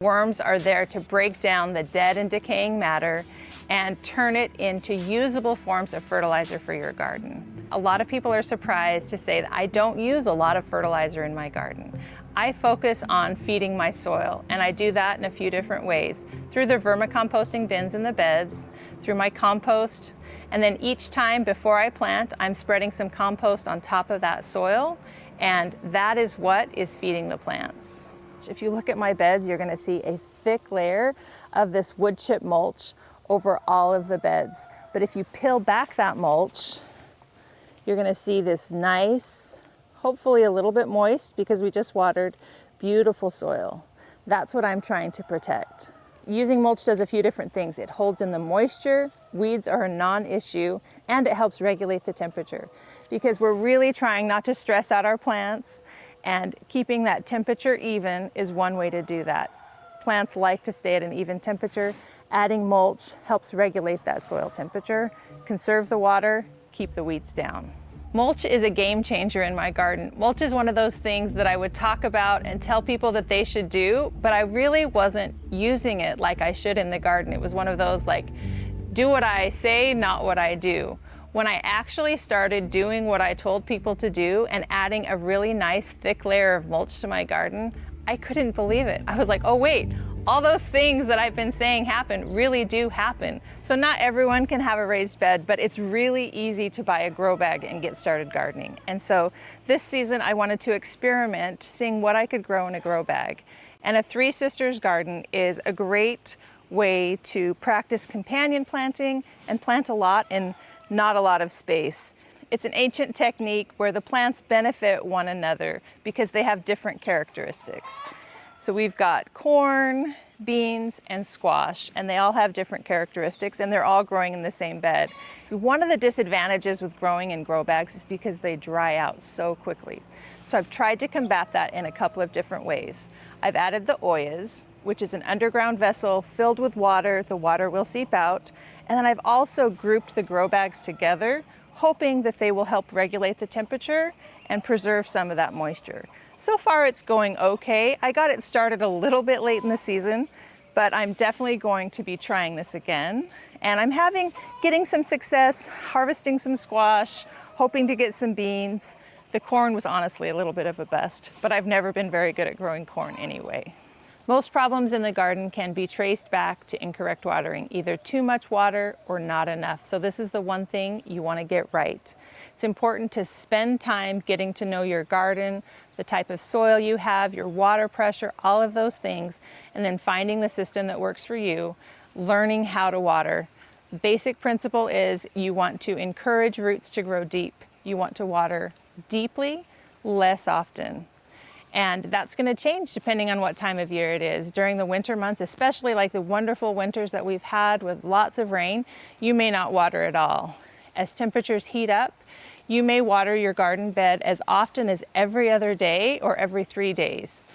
Worms are there to break down the dead and decaying matter and turn it into usable forms of fertilizer for your garden. A lot of people are surprised to say that I don't use a lot of fertilizer in my garden. I focus on feeding my soil, and I do that in a few different ways. Through the vermicomposting bins in the beds, through my compost, and then each time before I plant, I'm spreading some compost on top of that soil, and that is what is feeding the plants. If you look at my beds, you're going to see a thick layer of this wood chip mulch over all of the beds. But if you peel back that mulch, you're going to see this nice, hopefully a little bit moist because we just watered, beautiful soil. That's what I'm trying to protect. Using mulch does a few different things. It holds in the moisture, weeds are a non-issue, and it helps regulate the temperature because we're really trying not to stress out our plants, and keeping that temperature even is one way to do that. Plants like to stay at an even temperature. Adding mulch helps regulate that soil temperature, conserve the water, keep the weeds down. Mulch is a game changer in my garden. Mulch is one of those things that I would talk about and tell people that they should do, but I really wasn't using it like I should in the garden. It was one of those like, do what I say, not what I do. When I actually started doing what I told people to do and adding a really nice thick layer of mulch to my garden, I couldn't believe it. I was like, oh wait, all those things that I've been saying happen really do happen. So not everyone can have a raised bed, but it's really easy to buy a grow bag and get started gardening. And so this season I wanted to experiment seeing what I could grow in a grow bag. And a Three Sisters garden is a great way to practice companion planting and plant a lot in not a lot of space. It's an ancient technique where the plants benefit one another because they have different characteristics. So we've got corn, beans, and squash, and they all have different characteristics, and they're all growing in the same bed. So one of the disadvantages with growing in grow bags is because they dry out so quickly. So I've tried to combat that in a couple of different ways. I've added the oyas, which is an underground vessel filled with water. The water will seep out. And then I've also grouped the grow bags together, hoping that they will help regulate the temperature and preserve some of that moisture. So far it's going okay. I got it started a little bit late in the season, but I'm definitely going to be trying this again. And I'm getting some success, harvesting some squash, hoping to get some beans. The corn was honestly a little bit of a bust, but I've never been very good at growing corn anyway. Most problems in the garden can be traced back to incorrect watering, either too much water or not enough. So this is the one thing you want to get right. It's important to spend time getting to know your garden, the type of soil you have, your water pressure, all of those things, and then finding the system that works for you, learning how to water. Basic principle is you want to encourage roots to grow deep. You want to water deeply, less often. And that's going to change depending on what time of year it is. During the winter months, especially like the wonderful winters that we've had with lots of rain, you may not water at all. As temperatures heat up, you may water your garden bed as often as every other day or every 3 days.